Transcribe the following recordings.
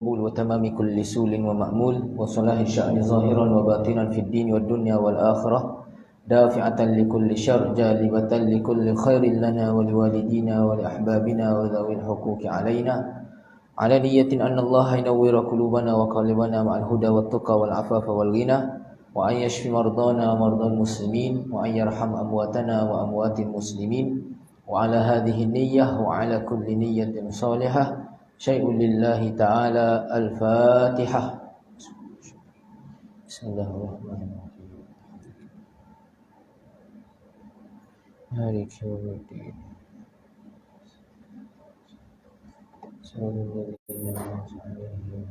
وتمام كل سول ومأمول وصلاح الشأن ظاهرا وباطنا في الدين والدنيا والآخرة دافعة لكل شر جالبة لكل خير لنا ولوالدينا ولأحبابنا وذوي الحقوق علينا على نية أن الله ينور قلوبنا وقلبنا مع الهدى والتقى والعفاف والغنى وأن يشفي مرضانا ومرضى المسلمين وأن يرحم أمواتنا وأموات المسلمين وعلى هذه النية وعلى كل نية صالحة شيء لله تعالى. الفاتحة. بسم الله الرحمن الرحيم. مالك يوم الدين. صراط الذين أنعمت عليهم.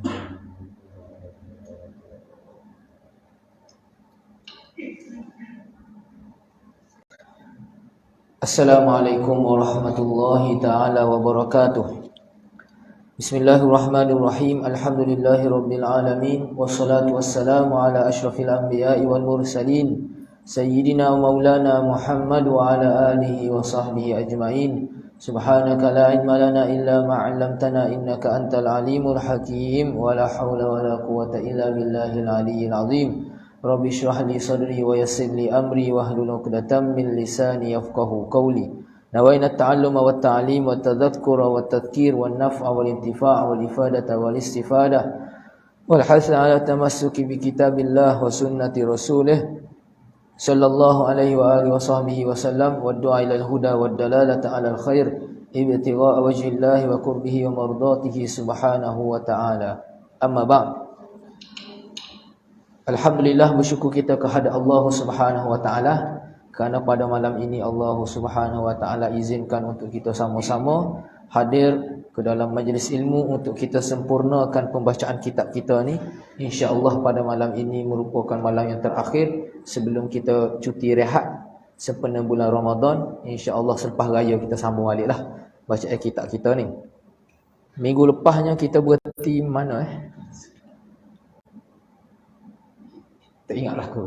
Assalamualaikum warahmatullahi ta'ala wabarakatuh. Bismillahirrahmanirrahim. Alhamdulillahi rabbil alamin. Wassalatu wassalamu ala ashrafil anbiya'i wal mursalin Sayyidina wa maulana Muhammad wa ala alihi wa sahbihi ajma'in. Subhanaka la ilma lana illa ma'allamtana innaka antal alimul hakim. Wa la hawla wa la quwata illa billahil aliyyil azim. Rabbi shrah li sadri wa yassir li amri wahlul 'uqdatam min lisani yafqahu qawli. Nawaina at-ta'alluma wat ta'lim wat tadhakkura wat tadhkir wan naf'a wal intifa' wal ifadata wal istifadah wal hasa 'ala tamassuki bi kitabillah wa sunnati rasulih sallallahu alaihi wa alihi wa sahbihi wa sallam wa du'a ila al-huda wad dalalata 'ala al-khair ibtigha'a wajhillahi wa qurbihi wa mardatihi subhanahu wa ta'ala. Amma ba'd. Alhamdulillah, bersyukur kita kepada Allah Subhanahu wa taala kerana pada malam ini Allah Subhanahu wa taala izinkan untuk kita sama-sama hadir ke dalam majlis ilmu untuk kita sempurnakan pembacaan kitab kita ni. Insya-Allah pada malam ini merupakan malam yang terakhir sebelum kita cuti rehat sempena bulan Ramadan. Insya-Allah selepas raya kita sambung baliklah bacaan kitab kita ni. Minggu lepasnya kita berhenti mana tak ingatlah aku.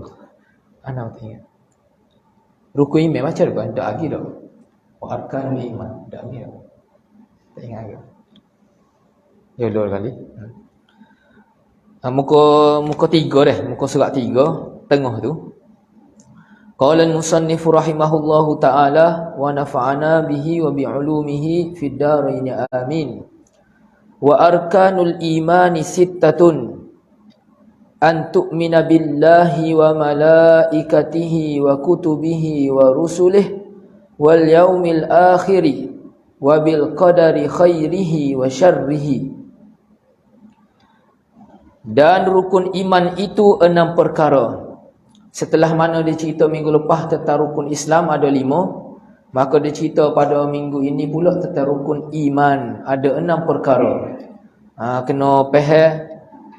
Ana tak ingat. Rukun iman baca dah tak lagi dah. Arkanul iman tak lagi dah. Tak ingat lagi. Ya dua kali. Muka 3 dah, muka surat 3 tengah tu. Qala al-musannif rahimahullahu ta'ala wa nafa'ana bihi wa bi'ulumihi fid darain amin. Wa arkanul imani sittatun. An tu'mina billahi wa malaikatihi wa kutubihi wa rusulihi wal yaumil akhiri wa bil qadari khairihi wa syarrihi. Dan rukun iman itu 6 perkara. Setelah mana dia cerita minggu lepas tentang rukun Islam ada 5, maka dia cerita pada minggu ini pula tentang rukun iman ada 6 perkara. Kena faham,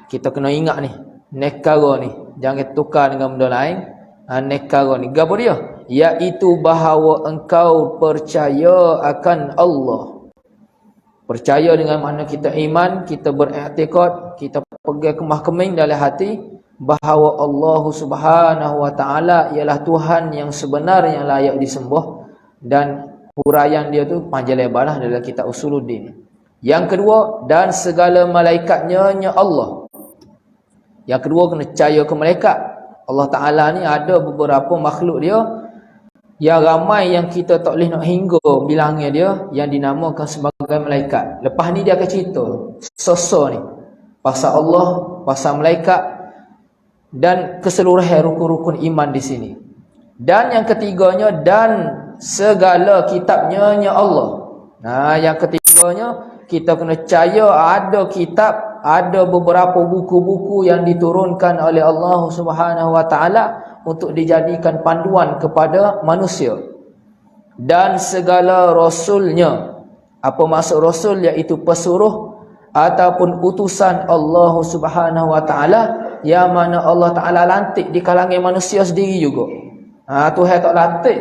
kita kena ingat ni. Nekara ni jangan tukar dengan benda lain. Nekara ni gapo dia? Iaitu bahawa engkau percaya akan Allah. Percaya dengan mana kita iman, kita beriktikad, kita pegang kemah keming dalam hati bahawa Allah Subhanahu wa taala ialah Tuhan yang sebenar yang layak disembah, dan huraian dia tu panjang lebarlah dalam kitab Usuluddin. Yang kedua, dan segala malaikatnya Allah. Yang kedua, kena percaya ke malaikat. Allah Ta'ala ni ada beberapa makhluk dia yang ramai yang kita tak boleh nak hingga bilangnya dia, yang dinamakan sebagai malaikat. Lepas ni dia akan cerita sosok ni, pasal Allah, pasal malaikat dan keseluruhan rukun-rukun iman di sini. Dan yang ketiganya, dan segala kitabnya Allah. Yang ketiganya, kita kena percaya ada kitab, ada beberapa buku-buku yang diturunkan oleh Allah Subhanahu wa taala untuk dijadikan panduan kepada manusia. Dan segala rasulnya. Apa maksud rasul? Iaitu pesuruh ataupun utusan Allah Subhanahu wa taala yang mana Allah Taala lantik di kalangan manusia sendiri juga. Tuhan tak lantik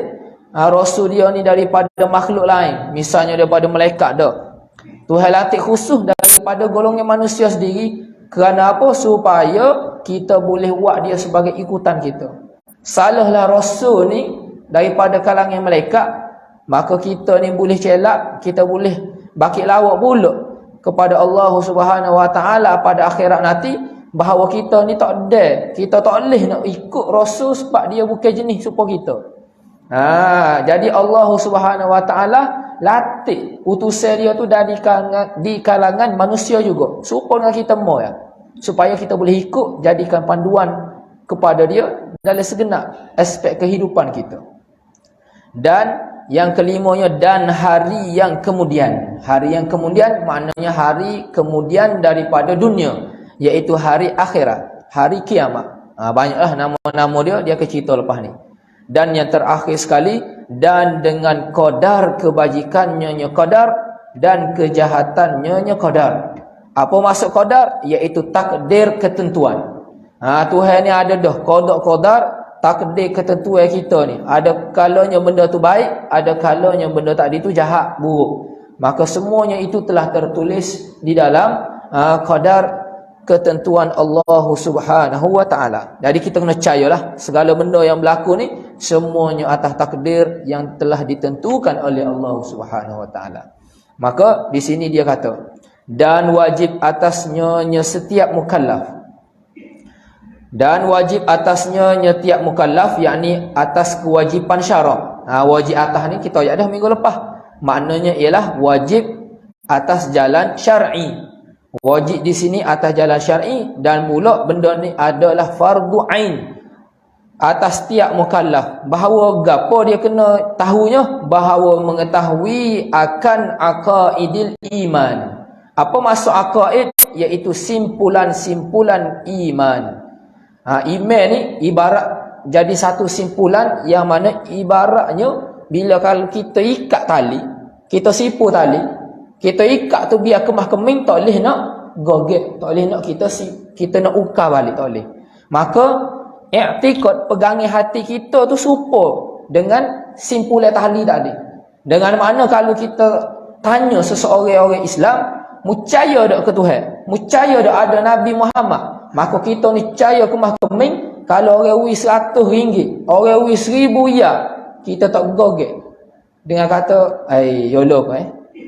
rasul dia ni daripada makhluk lain, misalnya daripada malaikat dak. Tuhan lantik khusus daripada golongan manusia sendiri. Kerana apa? Supaya kita boleh buat dia sebagai ikutan kita. Salahlah rasul ni daripada kalangan malaikat, maka kita ni boleh celak, kita boleh bakit lawak pula. kepada Allah Subhanahu Wa Taala pada akhirat nanti, bahawa kita ni tak ada, kita tak boleh nak ikut Rasul sebab dia bukan jenis serupa kita. Jadi Allah Subhanahu Wa Taala latih utusan dia tu di kalangan manusia juga, serupa dengan kita semua ya, supaya kita boleh ikut, jadikan panduan kepada dia dalam segenap aspek kehidupan kita. Dan yang kelimanya, dan hari yang kemudian. Hari yang kemudian maknanya hari kemudian daripada dunia, iaitu hari akhirat, hari kiamat. Banyaklah nama-nama dia akan cerita lepas ni. Dan yang terakhir sekali, dan dengan qadar kebajikannya qadar, dan kejahatannya qadar. Apa maksud qadar? Iaitu takdir, ketentuan. Tuhan ni ada dah qadar, takdir ketentuan kita ni. Ada kalanya benda tu baik, ada kalanya benda tadi tu jahat, buruk. Maka semuanya itu telah tertulis di dalam qadar, ketentuan Allah Subhanahu Wa Taala. Jadi kita kena percayalah segala benda yang berlaku ni semuanya atas takdir yang telah ditentukan oleh Allah Subhanahu Wa Taala. Maka di sini dia kata, dan wajib atasnya setiap mukallaf. Dan wajib atasnya tiap mukallaf, yakni atas kewajipan syarak. Wajib atas ni kita ayat dah minggu lepas. Maknanya ialah wajib atas jalan syar'i. Wajib di sini atas jalan syar'i, dan pula benda ni adalah fardu ain atas tiap mukallaf. Bahawa gapo dia kena tahunya? Bahawa mengetahui akan aqaidil iman. Apa maksud aqaid? Iaitu simpulan-simpulan iman. Iman ni ibarat jadi satu simpulan, yang mana ibaratnya bila kalau kita ikat tali, kita sipu tali, kita ikat tu biar kemah keming, tak boleh nak gogek, tak boleh nak kita nak ukar balik, tak boleh. Maka i'tiqad, pegangan hati kita tu serupa dengan simpulan tali tadi. Dengan makna kalau kita tanya seseorang orang Islam, percaya tak ke Tuhan, percaya tak ada Nabi Muhammad, maka kita ni percaya kemah keming. Kalau orang wis RM100, orang wis RM1000, kita tak gogek dengan kata yolo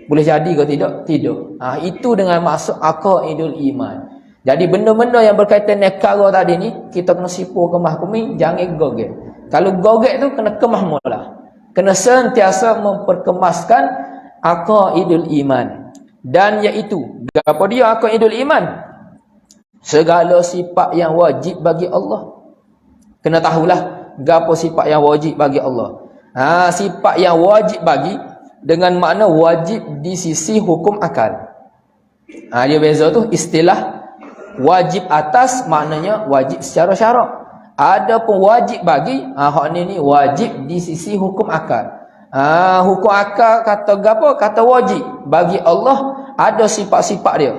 boleh jadi ke tidak? Tidak. Itu dengan maksud aqaidul iman. Jadi benda-benda yang berkaitan dengan perkara tadi ni, kita kena sipu kemah keming, jangan gogek. Kalau gogek tu kena kemah mula, kena sentiasa memperkemaskan aqaidul iman. Dan iaitu apa dia aqaidul iman? Segala sifat yang wajib bagi Allah. Kena tahulah gapo sifat yang wajib bagi Allah. Sifat yang wajib bagi dengan makna wajib di sisi hukum akal. Dia beza tu. Istilah wajib atas maknanya wajib secara syarak. Ada pun wajib bagi, hak ni wajib di sisi hukum akal. Hukum akal kata gapo? Kata wajib bagi Allah ada sifat-sifat dia.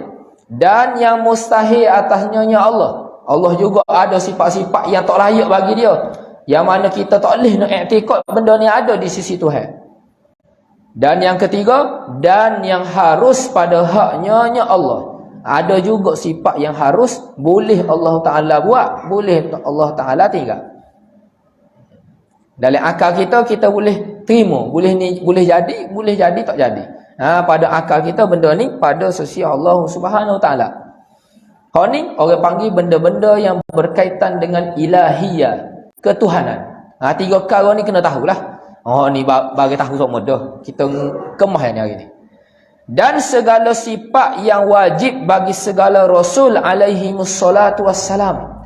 Dan yang mustahil atasnya Allah. Allah juga ada sifat-sifat yang tak layak bagi dia, yang mana kita tak boleh nak i'tiqad benda ni ada di sisi Tuhan. Dan yang ketiga, dan yang harus pada haknya Allah. Ada juga sifat yang harus, boleh Allah Ta'ala buat, boleh Allah Ta'ala tinggal. Dalam akal kita boleh terima, boleh jadi tak jadi. Pada akal kita benda ni pada sisi Allah Subhanahu Wa Ta'ala. Hak ni orang panggil benda-benda yang berkaitan dengan ilahiyah, ketuhanan. Tiga perkara ni kena tahulah. Ni bagi tahu sok mudah. Kita kemah ni hari ni. Dan segala sifat yang wajib bagi segala rasul alaihi wassalatu wassalam.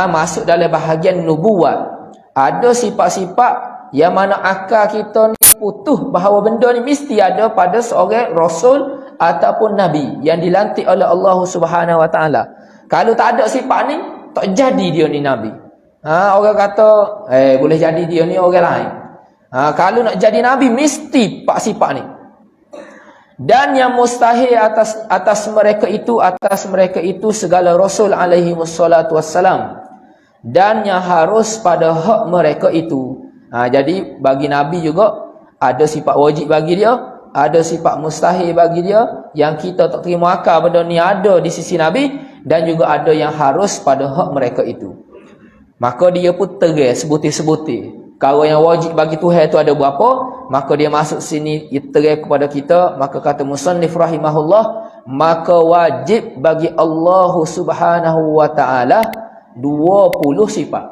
Masuk dalam bahagian nubuat. Ada sifat-sifat yang mana akal kita ni putus bahawa benda ni mesti ada pada seorang rasul ataupun nabi yang dilantik oleh Allah Subhanahu Wa Taala. Kalau tak ada sifat ni, tak jadi dia ni nabi. Orang kata boleh jadi dia ni orang lain. Kalau nak jadi nabi mesti pak sifat ni. Dan yang mustahil atas mereka itu segala rasul alaihi wassalatu wassalam. Dan yang harus pada hak mereka itu. Jadi bagi nabi juga ada sifat wajib bagi dia, ada sifat mustahil bagi dia, yang kita tak terima akal benda ni ada di sisi nabi, dan juga ada yang harus pada hak mereka itu. Maka dia pun tegas sebutir-sebutir. Perkara yang wajib bagi Tuhan itu ada berapa? Maka dia masuk sini iterai kepada kita. Maka kata musannif rahimahullah, maka wajib bagi Allah Subhanahu wa taala 20 sifat.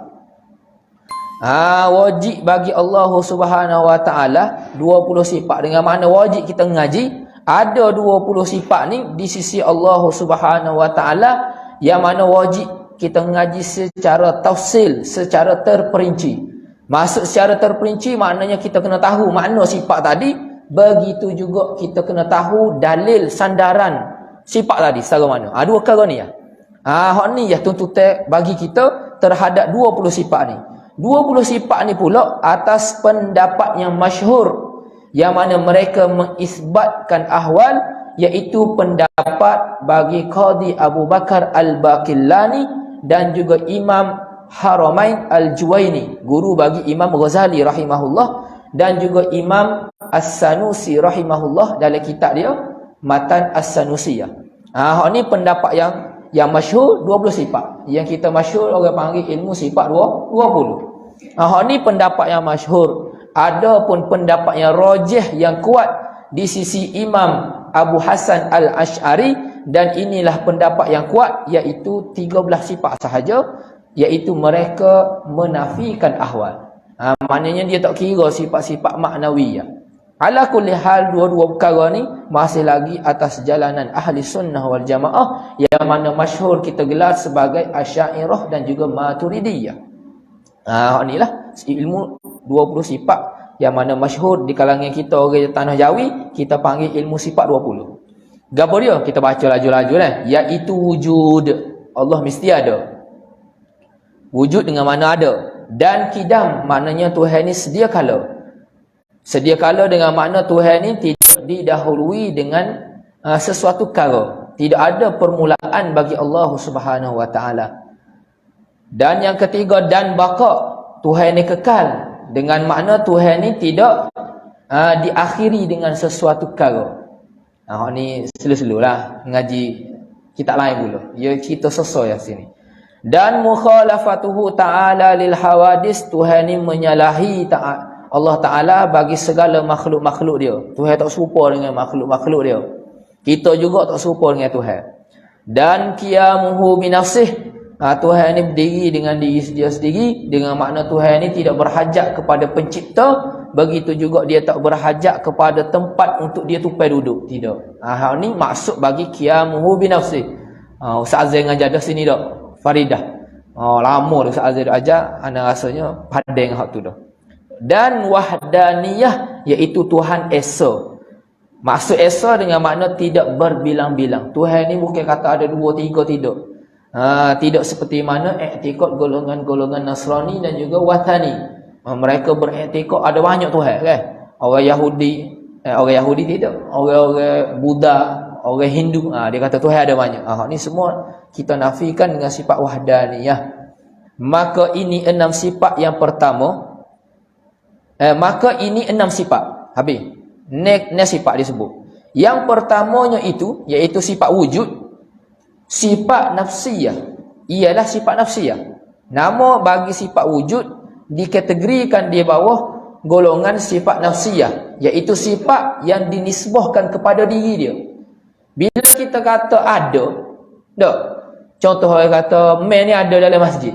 Wajib bagi Allah Subhanahu wa taala 20 sifat. Dengan makna wajib kita ngaji ada 20 sifat ni di sisi Allah Subhanahu wa taala, yang mana wajib kita ngaji secara tafsil, secara terperinci. Maksud secara terperinci maknanya kita kena tahu makna sifat tadi, begitu juga kita kena tahu dalil sandaran sifat tadi secara mana. Dua perkara ni ya. Hak ni ya tuntutan bagi kita terhadap 20 sifat ni. 20 sifat ni pula atas pendapat yang masyhur, yang mana mereka mengisbatkan ahwal, iaitu pendapat bagi Qadi Abu Bakar Al-Baqillani dan juga Imam Haramain Al-Juwaini, guru bagi Imam Ghazali rahimahullah, dan juga Imam As-Sanusi rahimahullah dalam kitab dia Matan As-Sanusiyah. Ni pendapat yang masyhur 20 sifat. Yang kita masyhur orang panggil ilmu sifat 20. Ni pendapat yang masyhur. Ada pun pendapat yang rajih, yang kuat di sisi Imam Abu Hasan Al-Ash'ari, dan inilah pendapat yang kuat, iaitu 13 sifat sahaja, iaitu mereka menafikan ahwal. Maknanya dia tak kira sifat-sifat maknawiyah. Ala kulli hal, dua-dua perkara ni masih lagi atas jalanan ahli sunnah wal jamaah, yang mana masyhur kita gelar sebagai Asy'ariyah dan juga Maturidiyah. Inilah ilmu 20 sifat yang mana masyhur di kalangan kita orang tanah Jawi, kita panggil ilmu sifat 20. Gapo dia? Kita baca laju-laju iaitu wujud. Allah mesti ada. Wujud dengan mana ada. Dan kidam, maknanya Tuhan ni sedia kala. Sedia kala dengan makna Tuhan ni tidak didahului dengan sesuatu perkara. Tidak ada permulaan bagi Allah Subhanahu wa taala. Dan yang ketiga, dan baqa. Tuhan ni kekal. Dengan makna Tuhan ni tidak diakhiri dengan sesuatu perkara. Ni selu-selulah ngaji kitab lain pula. Dia cerita sesuai yang sini. Dan mukhalafatuhu ta'ala lil hawadis, Tuhan ni menyalahi Allah Ta'ala bagi segala makhluk-makhluk dia. Tuhan tak serupa dengan makhluk-makhluk dia. Kita juga tak serupa dengan Tuhan. Dan qiyamuhu binafsih, Tuhan ni berdiri dengan diri dia sendiri, dengan makna Tuhan ni tidak berhajat kepada pencipta, begitu juga dia tak berhajat kepada tempat untuk dia tupai duduk. Tidak. Hal ni maksud bagi qiyamuhu binafsih. Ustaz Azhar ngajar dah sini dah, Faridah. Lama dah Ustaz Azhar ajar, ana rasanya padang hak tu dah. Dan wahdaniyah, iaitu Tuhan Esa. Maksud Esa dengan makna tidak berbilang-bilang. Tuhan ni bukan kata ada 2, 3, tidak. Tidak seperti mana iktikad golongan-golongan Nasrani dan juga Wathani. Mereka beriktikad ada banyak Tuhan kan. Orang Yahudi tidak. Orang Buddha, orang Hindu, dia kata Tuhan ada banyak. Ni semua kita nafikan dengan sifat wahdaniyah. Maka ini 6 sifat yang pertama. Maka ini 6 sifat. Habis. Next sifat disebut. Yang pertamanya itu, iaitu sifat wujud. Sifat nafsiyah. Ialah sifat nafsiyah. Nama bagi sifat wujud dikategorikan di bawah golongan sifat nafsiyah. Iaitu sifat yang dinisbahkan kepada diri dia. Bila kita kata ada, tak? Contoh orang kata, man ni ada dalam masjid.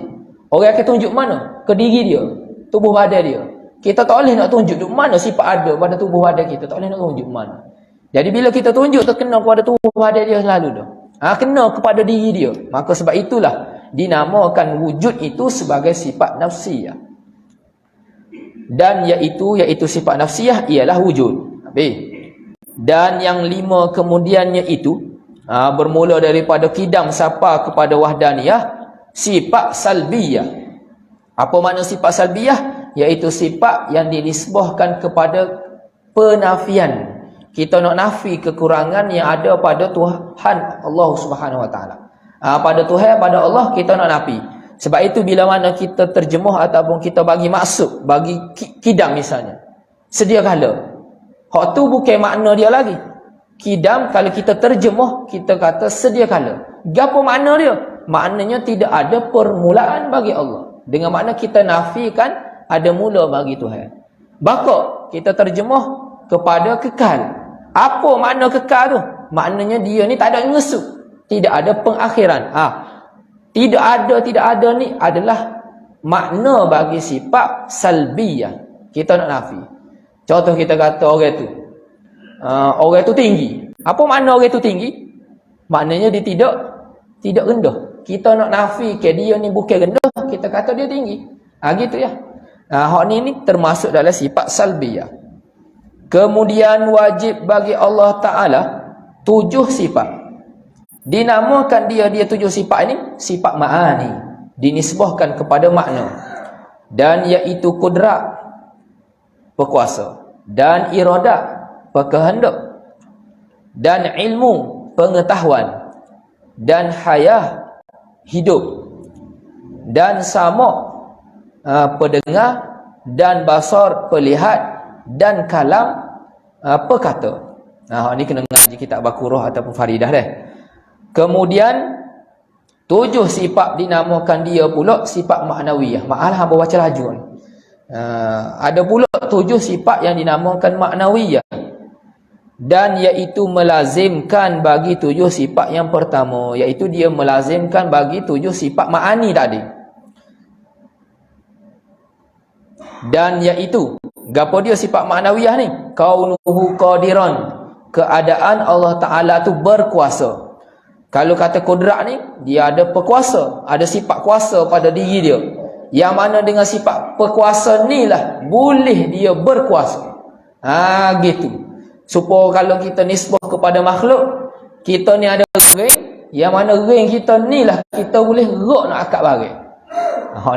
Orang akan tunjuk mana? Ke diri dia. Tubuh badan dia. Kita tak boleh nak tunjuk mana sifat ada pada tubuh badan kita. Tak boleh nak tunjuk mana. Jadi bila kita tunjuk, terkena kepada tubuh badan dia selalu dah. Kena kepada diri dia. Maka sebab itulah dinamakan wujud itu sebagai sifat nafsiyah. Dan iaitu sifat nafsiyah ialah wujud. Dan yang 5 kemudiannya itu bermula daripada kidam sapa kepada wahdaniyah, sifat salbiyah. Apa makna sifat salbiyah? Iaitu sifat yang dinisbahkan kepada penafian. Kita nak nafi kekurangan yang ada pada Tuhan Allah Subhanahu Wa Taala. Pada Tuhan, pada Allah kita nak nafi. Sebab itu bila mana kita terjemuh ataupun kita bagi maksud, bagi kidam misalnya, sedia kala. Hak tu bukan makna dia lagi. Kidam kalau kita terjemuh, kita kata sedia kala. Gapo makna dia? Maknanya tidak ada permulaan bagi Allah. Dengan makna kita nafikan ada mula bagi Tuhan. Maka kita terjemah kepada kekal. Apa makna kekal tu? Maknanya dia ni tak ada ngesuk, tidak ada pengakhiran. Tidak ada ni adalah makna bagi sifat salbiyah. Kita nak nafi. Contoh kita kata orang tu tinggi. Apa makna orang tu tinggi? Maknanya dia tidak rendah. Kita nak nafi ke dia ni bukan rendah, kita kata dia tinggi. Gitu ya. Hak ni termasuk dalam sifat salbiyah. Kemudian wajib bagi Allah Ta'ala 7 sifat. Dinamakan dia 7 sifat ini sifat ma'ani, dinisbahkan kepada makna. Dan iaitu kudrat, berkuasa, dan iradat, berkehendak, dan ilmu, pengetahuan, dan hayah, hidup, dan sama, pendengar, dan basar, pelihat, dan kalam, perkata. Ini kena ngaji kitab Baqarah ataupun Faridah dah. Kemudian 7 sifat dinamakan dia pula sifat maknawiyah. Maaf hamba baca laju ni. Ada pula 7 sifat yang dinamakan maknawiyah. Dan iaitu melazimkan bagi 7 sifat yang pertama, iaitu dia melazimkan bagi 7 sifat ma'ani tadi. Dan iaitu gapo dia sifat maknawiyah ni? Kaunuhu qadiran, keadaan Allah Ta'ala tu berkuasa. Kalau kata kudrat ni, dia ada perkuasa, ada sifat kuasa pada diri dia. Yang mana dengan sifat perkuasa ni lah boleh dia berkuasa. Gitu. Supaya kalau kita nisbah kepada makhluk, kita ni ada ring, yang mana ring kita ni lah kita boleh gerak nak akak barang.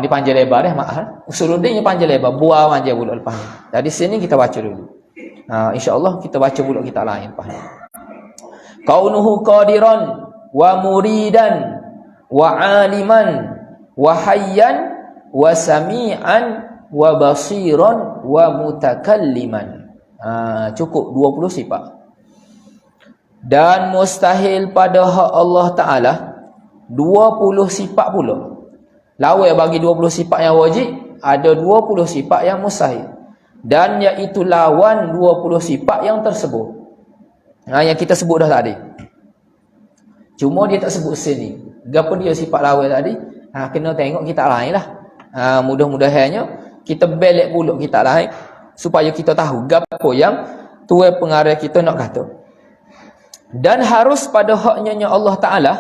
Ni panjang lebar maaf. Usuluddin ni panjang lebar, buah panjang pula lepas ni. Jadi sini kita baca dulu. Insya-Allah kita baca pula kitab lain lepas ni. Kaunuhu qadiran wa muridan wa aliman wa hayyan wa sami'an wa basiran wa mutakalliman. Cukup 20 sifat. Dan mustahil pada hak Allah Ta'ala 20 sifat pula. Lawan bagi 20 sifat yang wajib, ada 20 sifat yang mustahil. Dan iaitu lawan 20 sifat yang tersebut. Yang kita sebut dah tadi. Cuma dia tak sebut sini. Gapo dia sifat lawan tadi? Kena tengok kitab lain lah. Mudah-mudahannya kita belek pula kitab lain supaya kita tahu gapo yang tuan pengarah kita nak kata. Dan harus pada haknya Allah Ta'ala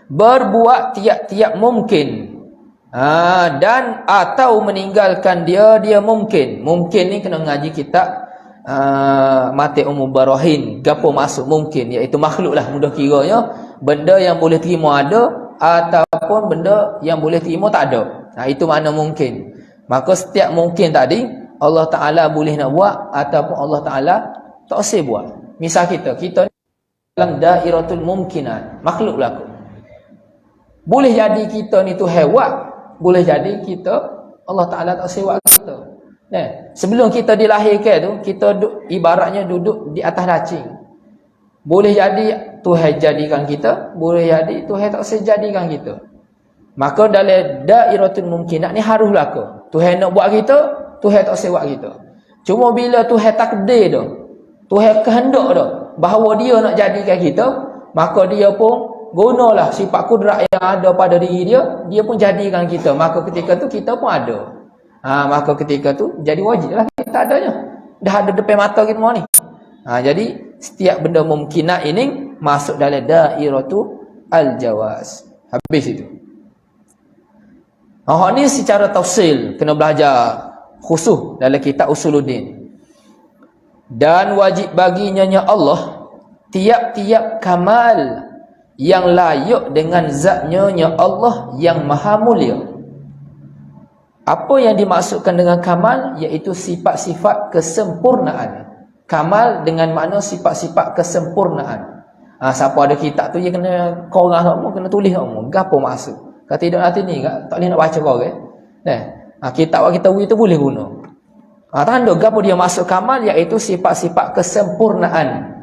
berbuat tiap-tiap mungkin, dan atau meninggalkan dia mungkin. Mungkin ni kena ngaji kitab Mati Umum Barahin. Gapo masuk mungkin, iaitu makhluk lah mudah kiranya. Benda yang boleh terima ada, ataupun benda yang boleh terima tak ada. Itu makna mungkin. Maka setiap mungkin tadi Allah Ta'ala boleh nak buat, ataupun Allah Ta'ala tak usah buat. Misal kita ni dalam dairatul mumkinat, makhluk berlaku. Boleh jadi kita ni tu hewan, boleh jadi kita Allah Ta'ala tak sewa kita. Sebelum kita dilahirkan tu, kita ibaratnya duduk di atas dacing. Boleh jadi Tuhan jadikan kita, boleh jadi Tuhan tak sejadikan kita. Maka dalam dairatul mumkinat ni harus berlaku. Tuhan nak buat kita, Tuhan tak sewa kita. Cuma bila Tuhan takdir dah, Tuhan kehendak dah bahawa dia nak jadikan kita, maka dia pun gunalah sifat kudrat yang ada pada diri dia, dia pun jadikan kita. Maka ketika tu kita pun ada. Maka ketika tu jadi wajiblah kita adanya. Dah ada depan mata kita semua ni. Jadi setiap benda mungkinat ini masuk dalam dairatu al-jawaz. Habis itu. Ni secara tafsil kena belajar khusus dalam kitab Usuluddin. Dan wajib baginya Allah tiap-tiap kamal yang layak dengan zatnya Allah yang maha mulia. Apa yang dimaksudkan dengan kamal? Iaitu sifat-sifat kesempurnaan. Kamal dengan makna sifat-sifat kesempurnaan. Siapa ada kitab tu, dia kena korang semua, kena tulis semua. Apa maksud? Kalau tidak nanti ni, tak boleh nak baca korang. Kitab kita itu boleh guna. Tanda apa dia maksud kamal? Iaitu sifat-sifat kesempurnaan.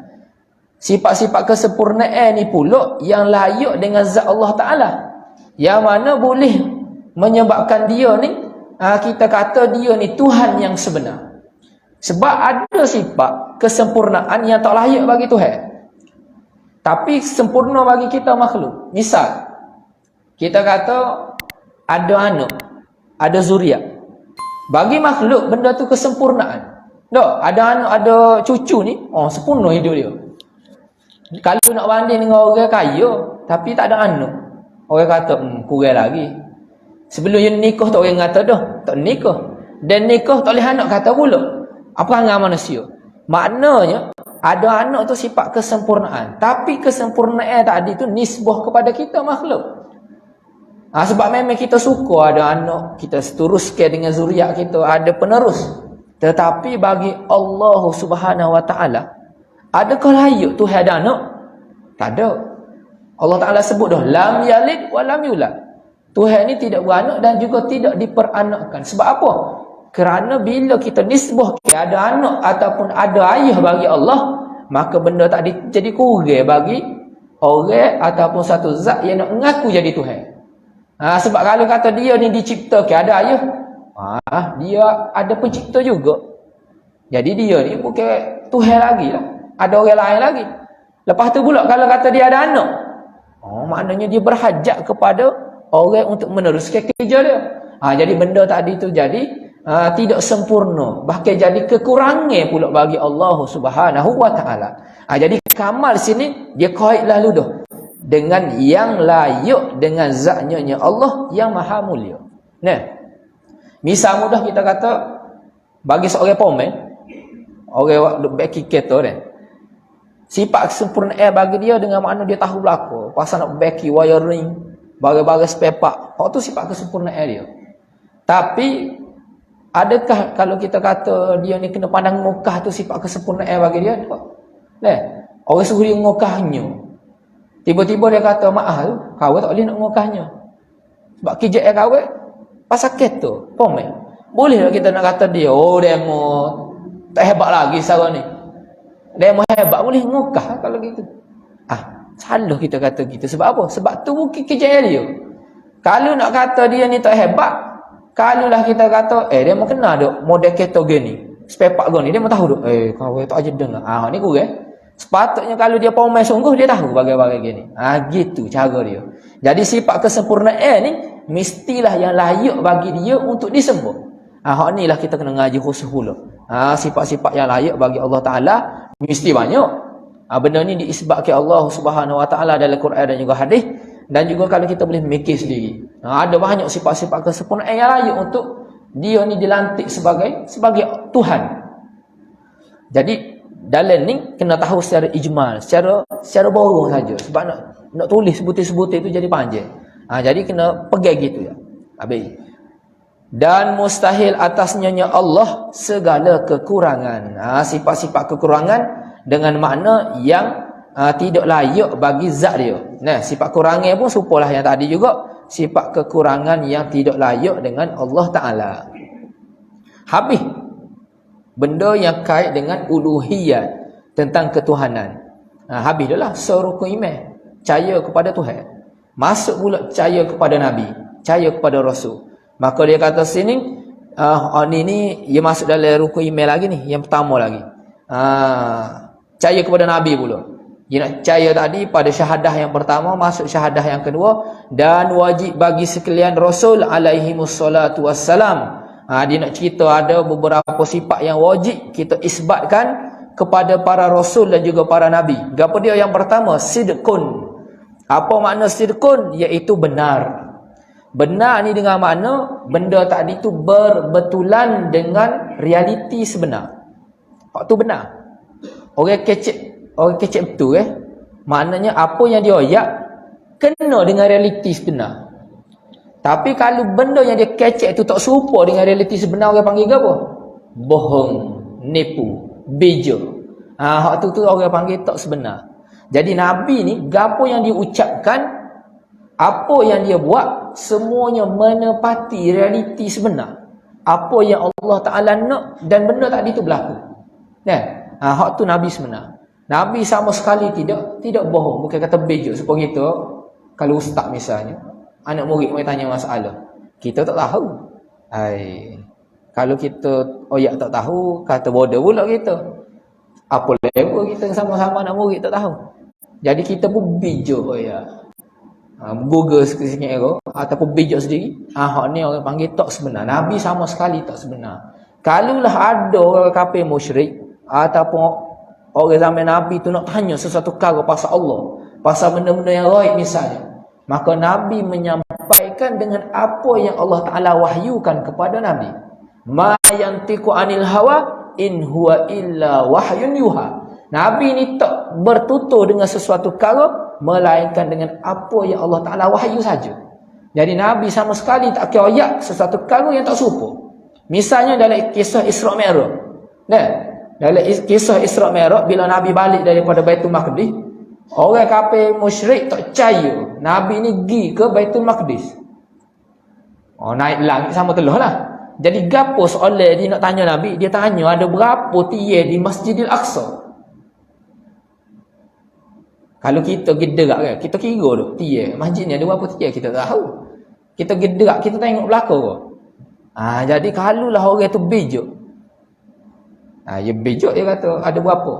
Sifat-sifat kesempurnaan ni pula yang layak dengan zat Allah Ta'ala, yang mana boleh menyebabkan dia ni kita kata dia ni Tuhan yang sebenar. Sebab ada sifat kesempurnaan yang tak layak bagi Tuhan, tapi sempurna bagi kita makhluk. Misal, kita kata ada anak, ada zuriat. Bagi makhluk, benda tu kesempurnaan. Tak, ada anak, ada cucu ni, sempurna hidup dia. Kalau nak banding dengan orang kaya, tapi tak ada anak, orang kata, kurang lagi. Sebelum dia nikah, tak orang kata dah, tak nikah. Dan nikah, tak boleh anak kata pula. Apa hal manusia? Maknanya, ada anak tu sifat kesempurnaan. Tapi kesempurnaan tadi tu nisbah kepada kita makhluk. Sebab memang kita suka ada anak, kita seteruskan dengan zuriat kita, ada penerus. Tetapi bagi Allah Subhanahu Wa Taala, adakah layak Tuhan ada anak? Tak ada. Allah Taala sebut dah, lam yalid wa lam yulad. Tuhan ni tidak beranak dan juga tidak diperanakkan. Sebab apa? Kerana bila kita nisbah ada anak ataupun ada ayah bagi Allah, maka benda tadi jadi kurang bagi orang ataupun satu zat yang nak mengaku jadi Tuhan. Sebab kalau kata dia ni diciptakan ada ayah, dia ada pencipta juga. Jadi dia ni bukan Tuhan lagi lah, ada orang lain lagi. Lepas tu pula kalau kata dia ada anak, maknanya dia berhajat kepada orang untuk meneruskan kerja dia. Jadi benda tadi tu jadi tidak sempurna, bahkan jadi kekurangan pula bagi Allah Subhanahu Wa Taala. Jadi kamal sini dia kait lalu dah dengan yang layak dengan zatnya Allah yang maha mulia. Nah, misal mudah kita kata bagi seorang pemain, orang duk backing kereta kan, sifat kesempurnaan bagi dia dengan makna dia tahu berlaku pasal nak backing wiring, bagai-bagai spare part. Tu sifat kesempurnaan dia. Tapi adakah kalau kita kata dia ni kena pandang ngokah tu sifat kesempurnaan bagi dia? Nah, orang suruh dia ngokahnya, tiba-tiba dia kata, maaf, kawan tak boleh nak ngokahnya. Sebab kerja kawan pasal kereta, pemain. Boleh tak kita nak kata dia, demo tak hebat lagi sekarang ni. Demo hebat, boleh ngokah kalau gitu. Salah kita kata gitu. Sebab apa? Sebab tu bukan kerja dia. Kalau nak kata dia ni tak hebat, kalaulah kita kata, dia mau kena duk model kereta gini, spare part gini, dia mau tahu duk, kawan tak aja dengar. Ni kurang. Sepatutnya kalau dia pemain sungguh, dia tahu bagai-bagai gini. Gitu cara dia. Jadi sifat kesempurnaan ni mestilah yang layak bagi dia untuk disembah. Hak ni lah kita kena ngaji khusus pula. Sifat-sifat yang layak bagi Allah Taala mesti banyak. Benda ni diisbatkan Allah Subhanahu Wa Taala dalam Quran dan juga hadis, dan juga kalau kita boleh mikir sendiri. Ada banyak sifat-sifat kesempurnaan yang layak untuk dia ni dilantik sebagai Tuhan. Jadi dalam ni kena tahu secara ijmal, secara borong saja. Sebab nak tulis sebutir-sebutir itu jadi panjang. Jadi kena pegang gitu ya. Habis. Dan mustahil atasnya Allah segala kekurangan. Sifat-sifat kekurangan dengan makna yang tidak layak bagi zat dia. Nah, sifat kurangan pun serupalah yang tadi juga, sifat kekurangan yang tidak layak dengan Allah Taala. Habis benda yang kait dengan uluhiyat, tentang ketuhanan. Habis dah lah serukun iman, percaya kepada Tuhan. Masuk pula percaya kepada Nabi, percaya kepada Rasul. Maka dia kata sini, ni dia masuk dalam rukun iman lagi ni, yang pertama lagi. Percaya kepada Nabi pula. Dia nak percaya tadi pada syahadah yang pertama, masuk syahadah yang kedua, dan wajib bagi sekalian Rasul alaihimussalatu wassalam. Dia nak cerita ada beberapa sifat yang wajib kita isbatkan kepada para Rasul dan juga para Nabi. Apa dia yang pertama? Sidqun. Apa makna sidqun? Iaitu benar. Benar ni dengan makna benda tadi tu berbetulan dengan realiti sebenar. Waktu benar. Orang kecek betul Maknanya apa yang dia ayat kena dengan realiti sebenar. Tapi kalau benda yang dia kecek tu tak serupa dengan realiti sebenar, orang panggil apa? Bohong, nipu, beja. Hak tu orang panggil tak sebenar. Jadi Nabi ni, gapo yang dia ucapkan, apa yang dia buat, semuanya menepati realiti sebenar. Apa yang Allah Ta'ala nak dan benda tadi tu berlaku. Hak tu Nabi sebenar. Nabi sama sekali tidak bohong. Bukan kata beja. Seperti kita, kalau ustaz misalnya, anak murid mai tanya masalah, kita tak tahu. Hai. Kalau kita oyak tak tahu, kata bodoh pula kita. Apa level kita sama-sama nak murid tak tahu. Jadi kita pun bijak oyak. Google sikit-sikit tu ataupun bijak sendiri. Hak ni orang panggil tak sebenar. Nabi sama sekali tak sebenar. Kalulah ada orang kafir musyrik ataupun orang zaman Nabi tu nak tanya sesuatu perkara pasal Allah, pasal benda-benda yang gaib misalnya, maka Nabi menyampaikan dengan apa yang Allah Ta'ala wahyukan kepada Nabi. Ma yantiqu anil hawa in huwa illa wahyun yuha. Nabi ni tak bertutur dengan sesuatu perkara melainkan dengan apa yang Allah Ta'ala wahyu saja. Jadi Nabi sama sekali tak kira ayat sesuatu perkara yang tak serupa. Misalnya dalam kisah Isra' Mi'raj. Dalam kisah Isra' Mi'raj, bila Nabi balik daripada Baitul Maqdis, orang kafir musyrik tak percaya Nabi ni pergi ke Baitul Maqdis. Naik langit sama telah lah. Jadi gapo soalan dia nak tanya Nabi? Dia tanya ada berapa tiang di Masjidil Aqsa. Kalau kita gederak kan, kita kira tu tiang masjid ni ada berapa tiang kita tak tahu. Kita gederak, kita tengok belakang tu. Jadi kalulah orang tu bijak. Ya bijak dia kata ada berapa.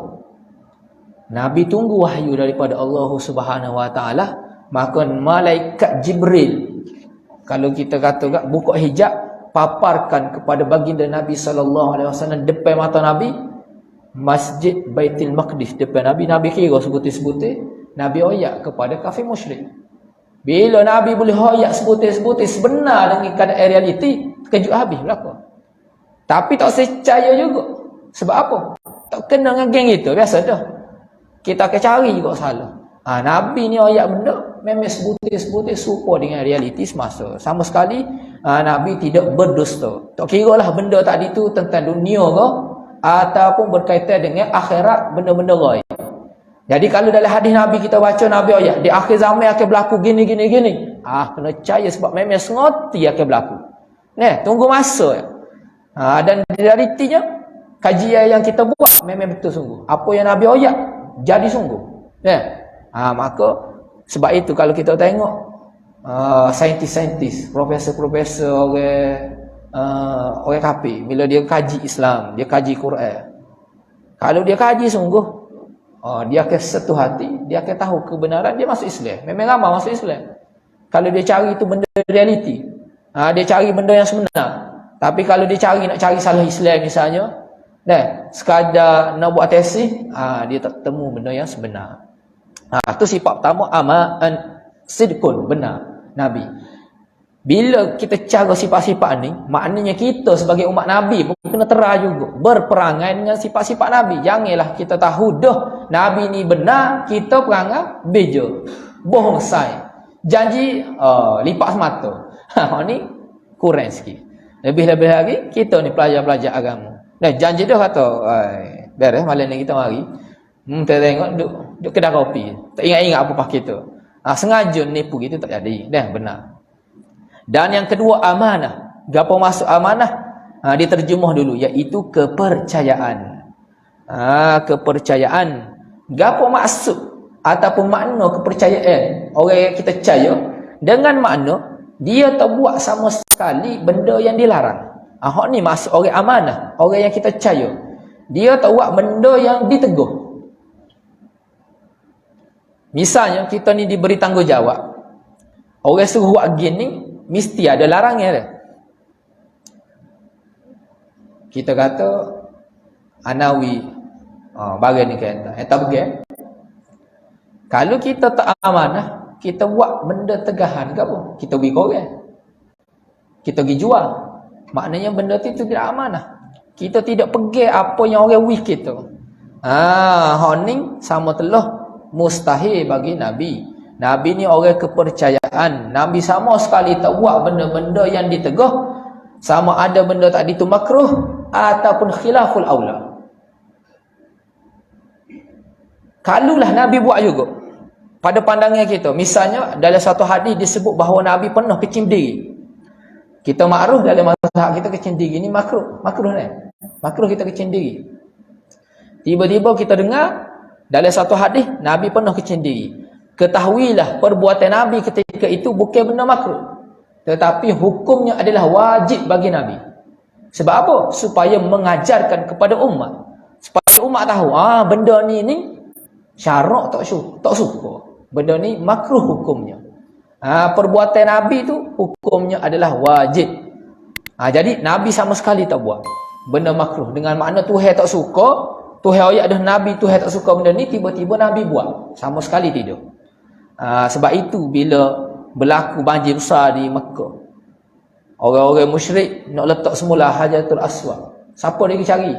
Nabi tunggu wahyu daripada Allah Subhanahu Wa Taala, maka malaikat Jibril, kalau kita kata buka hijab, paparkan kepada baginda Nabi sallallahu alaihi wasallam depan mata Nabi Masjid Baitul Maqdis depan Nabi. Nabi kira sebutir-sebutir, Nabi oyak kepada kafir musyrik. Bila Nabi boleh oyak sebutir-sebutir sebenar dengan keadaan realiti, terkejut habis belaka. Tapi tak percaya juga. Sebab apa? Tak kena dengan geng kita, biasa dah. Kita akan cari juga salah. Nabi ni oyak benda memang sebutir-sebutir serupa dengan realiti semasa. Sama sekali Nabi tidak berdusta. Tak kira lah benda tadi tu tentang dunia ke ataupun berkaitan dengan akhirat, benda-benda gaib. Jadi kalau dalam hadis Nabi kita baca, Nabi ayat di akhir zaman akan berlaku gini. Kena percaya sebab memang sengerti akan berlaku. Tunggu masa. Dan realitinya kajian yang kita buat memang betul sungguh. Apa yang Nabi ayat jadi sungguh. Maka sebab itu kalau kita tengok saintis-saintis, profesor-profesor orang kafir, bila dia kaji Islam, dia kaji Quran, kalau dia kaji sungguh, dia akan satu hati, dia akan tahu kebenaran, dia masuk Islam. Memang ramai masuk Islam. Kalau dia cari itu benda realiti, dia cari benda yang sebenar. Tapi kalau dia nak cari salah Islam misalnya, sekadar nak buat tesis, dia tak temu benda yang sebenar. Itu sifat pertama, aman sidqun, benar Nabi. Bila kita cara sifat-sifat ni, maknanya kita sebagai umat Nabi pun kena terah juga berperangai dengan sifat-sifat Nabi. Janganlah kita tahu dah Nabi ni benar, kita perangai beja, bohong sai, janji lipat semata. Ni kurang sikit. Lebih-lebih lagi kita ni pelajar-pelajar agama. Janji dah kata, beres malam ni kita mari. Kita tengok duk kedai kopi, tak ingat-ingat apa pak kita. Sengaja nipu kita tak jadi. Benar. Dan yang kedua, amanah. Gapo masuk amanah? Diterjemah dulu, iaitu kepercayaan. Kepercayaan. Gapo maksud ataupun makna kepercayaan? Orang yang kita percaya dengan makna dia tak buat sama sekali benda yang dilarang. Hak ni masuk orang amanah, orang yang kita percaya. Dia tak buat benda yang ditegur. Misalnya kita ni diberi tanggungjawab. Orang suruh buat gini, mesti ada larangnya dia. Kita kata Anawi bagian ni kata, tak pergi. Kalau kita tak amanah, kita buat benda tegahan ke apa? Kita pergi korang, kita pergi jual, maknanya benda tu tidak amanah. Kita tidak pergi apa yang orang wish kita. Honing sama telah mustahil bagi Nabi. Nabi ni orang kepercayaan. Nabi sama sekali tak buat benda-benda yang ditegah, sama ada benda tadi tu makruh ataupun khilaful aula. Kalulah Nabi buat juga pada pandangan kita. Misalnya dalam satu hadis disebut bahawa Nabi pernah kecil diri. Kita makruh dalam mazhab kita kecil diri ni makruh. Makruh kita kecil diri. Tiba-tiba kita dengar dalam satu hadis Nabi pernah kecil diri. Ketahuilah perbuatan Nabi ketika itu bukan benda makruh. Tetapi hukumnya adalah wajib bagi Nabi. Sebab apa? Supaya mengajarkan kepada umat. Supaya umat tahu, benda ni syarak tak suka. Benda ni makruh hukumnya. Perbuatan Nabi tu hukumnya adalah wajib. Jadi Nabi sama sekali tak buat benda makruh. Dengan makna Tuhan tak suka, Tuhan ayat dah Nabi Tuhan tak suka benda ni, tiba-tiba Nabi buat. Sama sekali tidak. Sebab itu bila berlaku banjir besar di Mekah, orang-orang musyrik nak letak semula Hajarul Aswad. Siapa dia cari?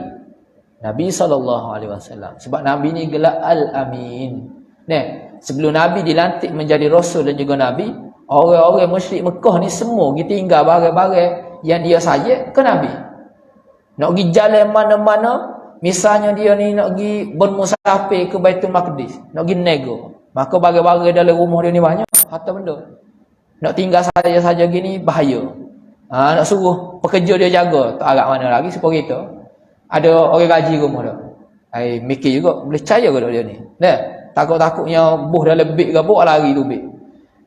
Nabi SAW. Sebab Nabi ni gelar Al-Amin. Sebelum Nabi dilantik menjadi Rasul dan juga Nabi, orang-orang musyrik Mekah ni semua pergi tinggal barang-barang yang dia sayang ke Nabi. Nak pergi jalan mana-mana, misalnya dia ni nak pergi bermusafir ke Baitul Maqdis, nak pergi nego, maka barang-barang dalam rumah dia ni banyak, harta benda. Nak tinggal saja-saja gini bahaya. Nak suruh pekerja dia jaga, tak agak mana lagi supaya kita ada orang gaji rumah dia. Mikir juga, boleh percaya ke dia ni? Takut-takutnya buh dalam beg ke apa, lari tu beg.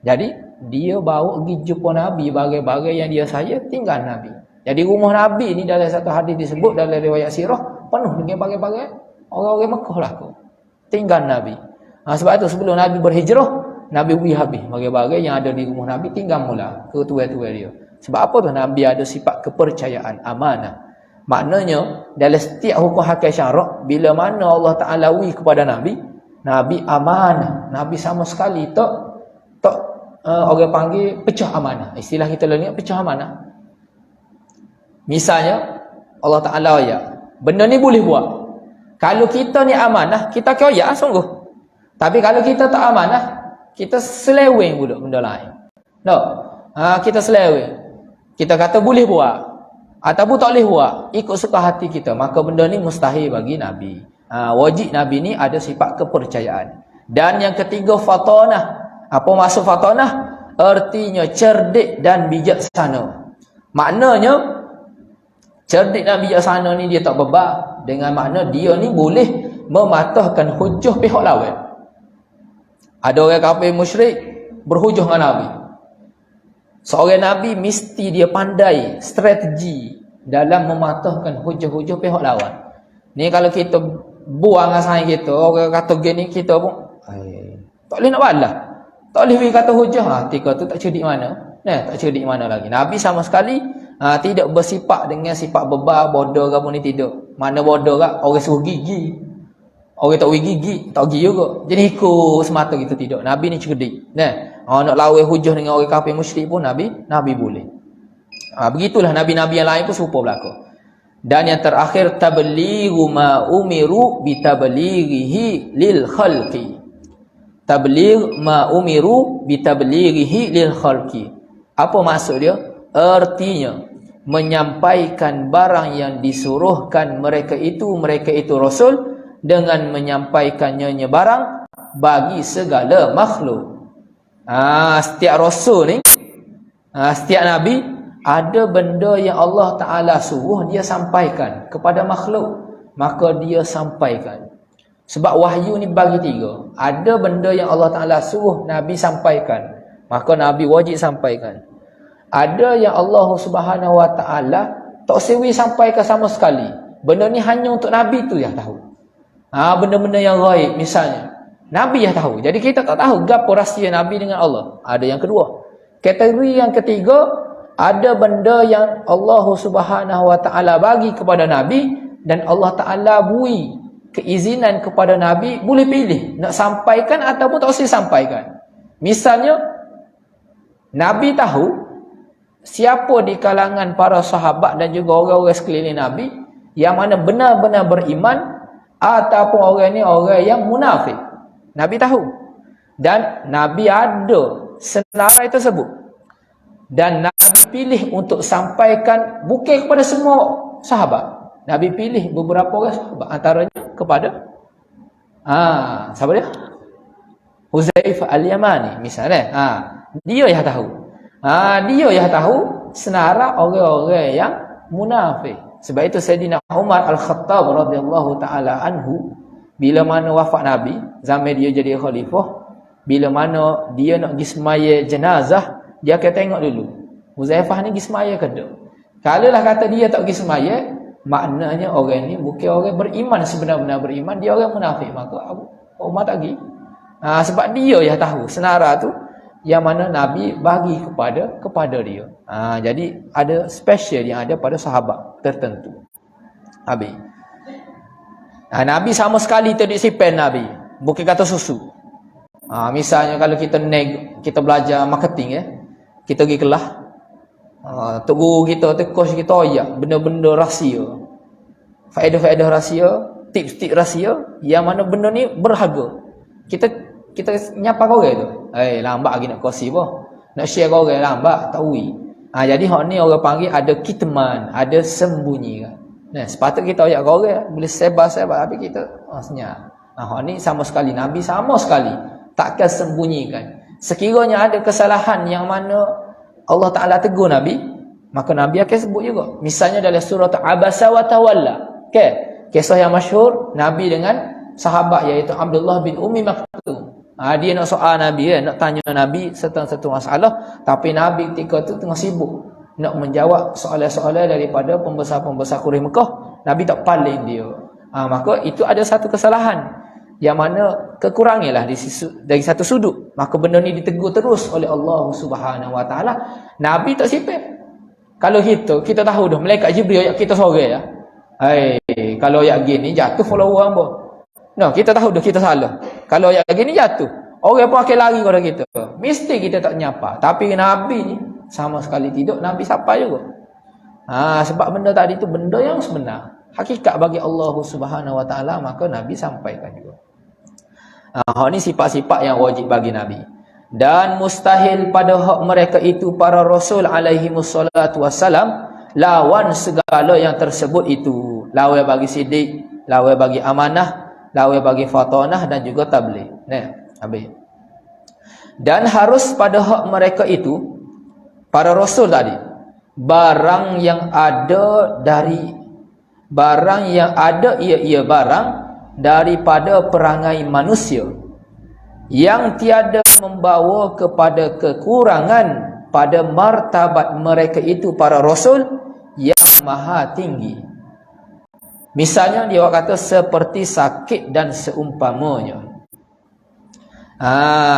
Jadi dia bawa pergi jumpa Nabi, barang-barang yang dia saya tinggal Nabi. Jadi rumah Nabi ni dalam satu hadis disebut dalam riwayat sirah penuh dengan barang-barang orang-orang Mekah lah tu. Tinggal Nabi. Sebab itu sebelum Nabi berhijrah, Nabi pergi habis barang-barang yang ada di rumah Nabi, tinggal mula ke tuan-tuan dia. Sebab apa tu? Nabi ada sifat kepercayaan, amanah. Maknanya dalam setiap hukum hakam syarak, bila mana Allah Ta'ala wi kepada Nabi, Nabi amanah. Nabi sama sekali tak orang panggil pecah amanah. Istilah kita lah ni pecah amanah. Misalnya Allah Ta'ala ayat, benda ni boleh buat. Kalau kita ni amanah, kita koyak sungguh. Tapi kalau kita tak amanah, kita seleweng pula benda lain. Kita seleweng. Kita kata boleh buat ataupun tak boleh buat, ikut suka hati kita, maka benda ni mustahil bagi Nabi. Wajib Nabi ni ada sifat kepercayaan. Dan yang ketiga, fatanah. Apa maksud fatanah? Artinya cerdik dan bijaksana. Maknanya cerdik dan bijaksana ni dia tak bebal, dengan makna dia ni boleh mematahkan hujah pihak lawan. Ada orang kafir musyrik berhujah dengan Nabi. Seorang Nabi mesti dia pandai strategi dalam mematahkan hujah-hujah pihak lawan. Ni kalau kita buang asal kita, orang kata gini, kita pun tak boleh nak balas. Tak boleh kata hujah. Tika tu tak cerdik mana. Tak cerdik mana lagi. Nabi sama sekali tidak bersifat dengan sifat bebal, bodoh ke apa ni, tidak. Mana bodoh kan orang suruh gigi. Orang tak boleh gigi, tak gigi juga. Jadi ikut semata kita tidak. Nabi ni cerdik. Nak lawan hujah dengan orang kafir musyrik pun Nabi boleh. Begitulah nabi-nabi yang lain pun serupa berlaku. Dan yang terakhir, tablighu ma umiru bitablighihi lil khalqi. Tabligh ma umiru bitablighihi lil khalqi. Apa maksud dia? Artinya menyampaikan barang yang disuruhkan mereka itu rasul, dengan menyampaikannya barang bagi segala makhluk. Setiap rasul ni, setiap nabi, ada benda yang Allah Ta'ala suruh dia sampaikan kepada makhluk, maka dia sampaikan. Sebab wahyu ni bagi tiga. Ada benda yang Allah Ta'ala suruh Nabi sampaikan, maka Nabi wajib sampaikan. Ada yang Allah Subhanahu Wa Ta'ala tak sewi sampaikan sama sekali. Benda ni hanya untuk Nabi tu yang tahu. Benda-benda yang gaib misalnya, Nabi yang tahu. Jadi kita tak tahu gapo rahsia Nabi dengan Allah. Ada yang kedua. Kategori yang ketiga, ada benda yang Allah Subhanahu Wa Ta'ala bagi kepada Nabi, dan Allah Ta'ala beri keizinan kepada Nabi boleh pilih nak sampaikan ataupun tak usah sampaikan. Misalnya Nabi tahu siapa di kalangan para sahabat dan juga orang-orang sekeliling Nabi yang mana benar-benar beriman, ataupun orang ni orang yang munafik. Nabi tahu. Dan Nabi ada senarai tersebut. Dan Nabi pilih untuk sampaikan bukan kepada semua sahabat. Nabi pilih beberapa orang sahabat, antaranya kepada siapa dia? Huzaifah Al-Yamani misalnya. Dia yang tahu. Dia yang tahu senara orang-orang yang munafik. Sebab itu Sayyidina Umar Al-Khattab radhiyallahu taala anhu, bila mana wafat Nabi, zaman dia jadi khalifah, bila mana dia nak pergi semaya jenazah, dia akan tengok dulu Huzaifah ni pergi semaya ke tak? Kalau lah kata dia tak pergi semaya, maknanya orang ni bukan orang beriman, sebenar-benar beriman, dia orang munafik. Maka Umar tak pergi. Sebab dia yang tahu senara tu yang mana Nabi bagi kepada dia. Jadi ada special yang ada pada sahabat tertentu. Habis. Nabi sama sekali tak disipen Nabi. Bukan kata susu. Misalnya kalau kita belajar marketing kita pergi kelas. Tok guru kita, tok coach kita benda-benda rahsia. Faedah-faedah rahsia, tips-tips rahsia yang mana benda ni berharga. Kita nyapa korang tu. Lambat lagi nak kongsi apa? Nak share korang lambat, tak ui. Jadi hak ni orang panggil ada kitman, ada sembunyi kan. Nah, sepatutnya kita ayat korang boleh sebar-sebar tapi kita senyap. Hak ni sama sekali Nabi sama sekali takkan sembunyikan. Sekiranya ada kesalahan yang mana Allah Ta'ala tegur Nabi, maka Nabi akan sebut juga. Misalnya dalam surah Abasa wa Tawalla. Kisah yang masyhur Nabi dengan sahabat iaitu Abdullah bin Ummi Maktum. Dia nak soal Nabi, nak tanya Nabi satu masalah, tapi Nabi ketika tu tengah sibuk nak menjawab soalan-soalan daripada pembesar-pembesar Quraisy Mekah. Nabi tak paling dia. Maka itu ada satu kesalahan yang mana kekuranganlah dari satu sudut. Maka benda ni ditegur terus oleh Allah Subhanahu Wa Taala. Nabi tak sipit. Kalau kita tahu dah malaikat Jibril ayat kita sore ya. Kalau ayat gini jatuh follower hamba. Kita tahu dah kita salah. Kalau ayat gini jatuh, orang pun akan lari kepada kita. Mesti kita tak nyapa. Tapi Nabi ni sama sekali tidak. Nabi sapa juga. Sebab benda tadi tu benda yang sebenar. Hakikat bagi Allah Subhanahu Wa Taala, maka Nabi sampaikan juga. Ni sifat-sifat yang wajib bagi Nabi. Dan mustahil pada hak mereka itu para Rasul alaihi wassalatu wassalam lawan segala yang tersebut itu. Lawan bagi sidik, lawan bagi amanah, lawan bagi fatanah dan juga tabligh. Habis. Dan harus pada hak mereka itu para Rasul tadi barang yang ada ia barang daripada perangai manusia yang tiada membawa kepada kekurangan pada martabat mereka itu para Rasul yang maha tinggi. Misalnya dia kata seperti sakit dan seumpamanya.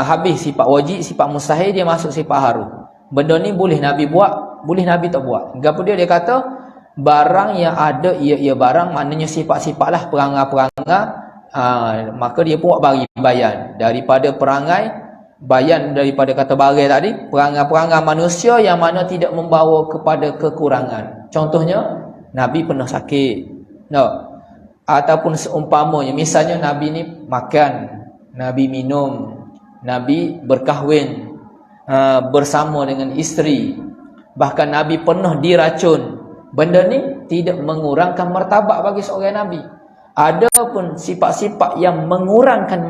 Habis sifat wajib, sifat mustahil, dia masuk sifat haru. Benda ni boleh Nabi buat, boleh Nabi tak buat. Gapo dia kata barang yang ada ia barang, maknanya sifat-sifat lah, perangai-perangai. Maka dia pun bagi bayan daripada perangai, bayan daripada kata barai tadi, perangai-perangai manusia yang mana tidak membawa kepada kekurangan. Contohnya Nabi pernah sakit, ataupun seumpamanya. Misalnya Nabi ni makan, Nabi minum, Nabi berkahwin bersama dengan isteri, bahkan Nabi pernah diracun. Benda ni tidak mengurangkan martabat bagi seorang Nabi. Ada pun sifat-sifat yang mengurangkan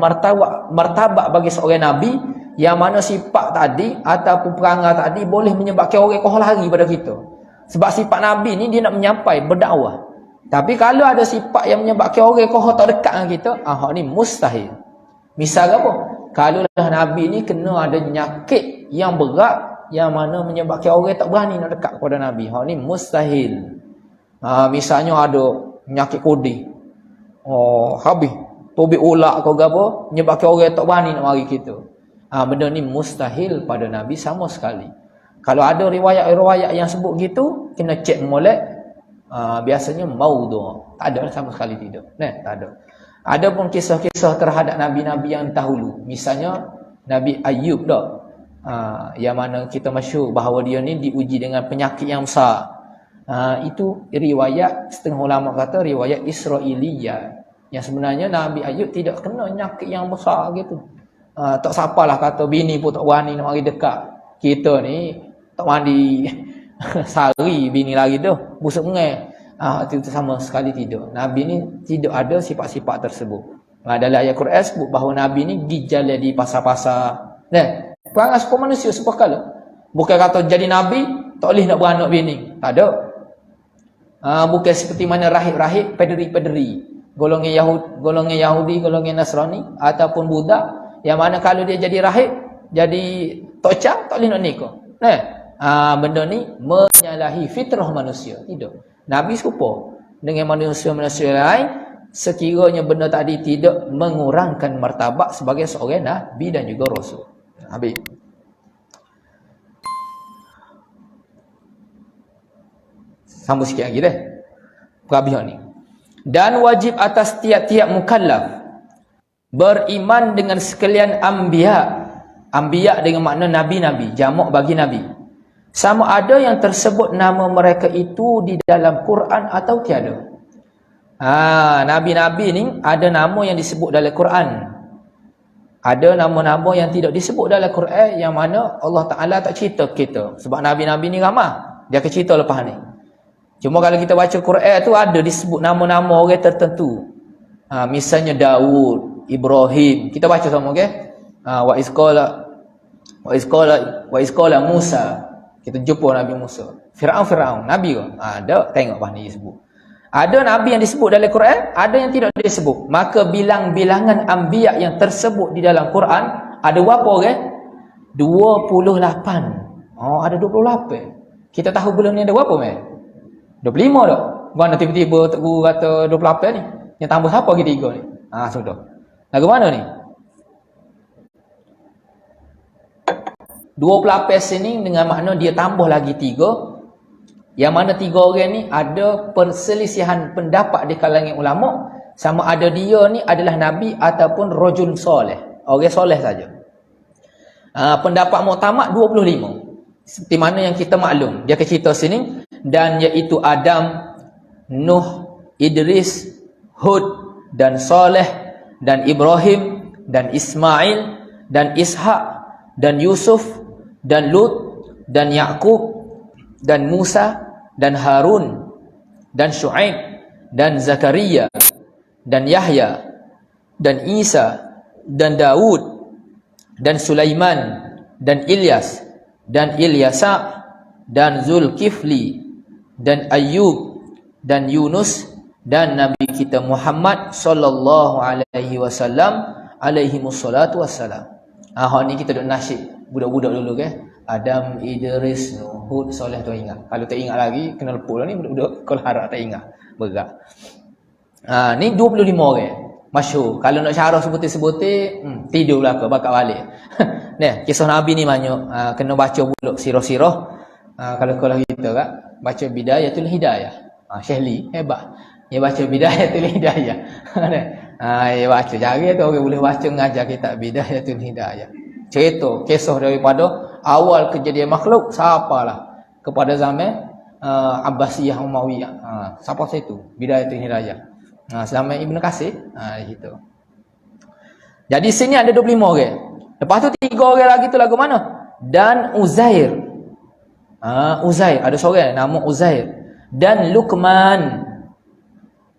martabat bagi seorang Nabi, yang mana sifat tadi ataupun perangai tadi boleh menyebabkan orang koh lari pada kita. Sebab sifat Nabi ni dia nak menyampai, berdakwah. Tapi kalau ada sifat yang menyebabkan orang koh tak dekat dengan kita, ni mustahil. Misal apa? Kalau lah Nabi ni kena ada nyakit yang berat yang mana menyebabkan orang tak berani nak dekat kepada Nabi, ni mustahil. Misalnya ada penyakit kodi. Habis tobik ulak kau gapo menyebabkan orang tak berani nak mari kita. Benda ni mustahil pada Nabi sama sekali. Kalau ada riwayat-riwayat yang sebut gitu, kena cek molek. Biasanya maudhu'. Tak ada sama sekali tidak. Tak ada. Ada pun kisah-kisah terhadap nabi-nabi yang dahulu. Misalnya Nabi Ayub dah. Yang mana kita masyhur bahawa dia ni diuji dengan penyakit yang besar. Itu riwayat, setengah ulama kata riwayat Israiliyah, yang sebenarnya Nabi Ayub tidak kena penyakit yang besar gitu. Tak siapalah kata bini pun tak berani nak mari dekat. Kita ni tak mandi sehari bini lagi dah busuk mengai. Itu sama sekali tidak. Nabi ni tidak ada sifat-sifat tersebut. Dalam ayat Quran sebut bahawa Nabi ni gijal di pasar-pasar. Perangai seperti manusia sepakala. Bukan kata jadi Nabi tak boleh nak beranak bini. Tak ada. Bukan seperti mana rahib-rahib, pederi-pederi, golongan Yahudi, golongan Nasrani ataupun Buddha, yang mana kalau dia jadi rahib, jadi tokca, tak boleh nak nikah. benda ni menyalahi fitrah manusia. Tidak. Nabi serupa dengan manusia-manusia lain, sekiranya benda tadi tidak mengurangkan martabat sebagai seorang nabi dan juga rasul. Habis. Sambung sikit lagi deh. Perhabis ni. Dan wajib atas tiap-tiap mukallaf beriman dengan sekalian anbiya. Anbiya dengan makna nabi-nabi, jamak bagi nabi. Sama ada yang tersebut nama mereka itu di dalam Quran atau tiada. Nabi-nabi ni ada nama yang disebut dalam Quran. Ada nama-nama yang tidak disebut dalam Quran, yang mana Allah Ta'ala tak cerita kita. Sebab nabi-nabi ni ramah, dia akan cerita lepas ni. Cuma kalau kita baca Quran tu ada disebut nama-nama orang tertentu. Misalnya Daud, Ibrahim. Kita baca sama, okey? Wa isqala Musa. Kita jumpa Nabi Musa. Firaun, Nabi ke? Ada, tengok apa ni disebut. Ada Nabi yang disebut dalam Quran, ada yang tidak disebut. Maka bilang-bilangan anbiya yang tersebut di dalam Quran, ada berapa orang? 28. Ada 28. Kita tahu belum ni ada berapa, meh? 25 tak? Mana tiba-tiba Tok Guru kata 28 ni? Yang tambah siapa lagi 3 ni? Sudah. Lagu mana ni? 28 sini dengan makna dia tambah lagi 3. Yang mana 3 orang ni ada perselisihan pendapat di kalangan ulama, sama ada dia ni adalah nabi ataupun rajul soleh, orang soleh saja. Pendapat muktamad 25. Seperti mana yang kita maklum, dia akan cerita sini, dan iaitu Adam, Nuh, Idris, Hud dan Saleh dan Ibrahim dan Ismail dan Ishak dan Yusuf dan Lut dan Yaqub dan Musa dan Harun dan Shu'aib dan Zakaria dan Yahya dan Isa dan Daud dan Sulaiman dan Ilyas dan Ilyasa dan Zulkifli dan Ayyub dan Yunus dan Nabi kita Muhammad sallallahu alaihi wasallam alaihi wassalatu wassalam. Ni kita duk nasyid budak-budak dulu ke? Adam, Idris, Nuh, Hud, Saleh tu ingat. Kalau tak ingat lagi kena lepas lah ni budak-budak kalau harap tak ingat. Berat. Ni 25 orang. Masyhur. Kalau nak syarah sebutir-sebutir, tidurlah ke bakal balik. Nah, kisah Nabi ni banyak. Kena baca pula sirah-sirah. Kalau kita kan baca Bidayatul Hidayah. Syekh Li hebat. Dia baca Bidayatul Hidayah. Dia baca cari tu orang boleh baca mengajar kitab Bidayatul Hidayah. Cerita kisah daripada awal kejadian makhluk sapalah kepada zaman Abbasiyah Umayyah. Siapa itu? Bidayatul Hidayah. Zaman Ibn Katsir. Gitu. Jadi sini ada 25 orang. Lepas tu 3 orang lagi tu lagu mana? Dan Uzair. Uzair, ada seorang nama Uzair. Dan Luqman.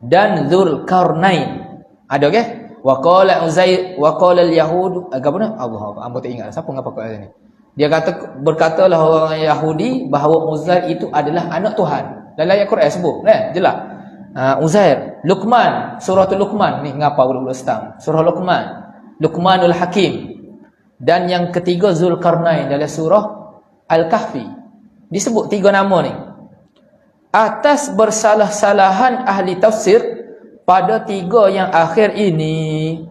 Dan Dzulqarnain. Ada ke? Wa qala Uzair wa qala al-yahud. Apa ni? Allah, hamba tak ingat siapa ngapa kat sini. Dia berkatalah orang Yahudi bahawa Uzair itu adalah anak Tuhan. Dalam ayat Quran sebut, jelas. Uzair, Luqman, surah Luqman ni ngapa budak-budak setang. Surah Luqman, Luqmanul Hakim. Dan yang ketiga Zulkarnain dalam surah Al-Kahfi. Disebut 3 nama ni. Atas bersalah-salahan ahli tafsir pada 3 yang akhir ini.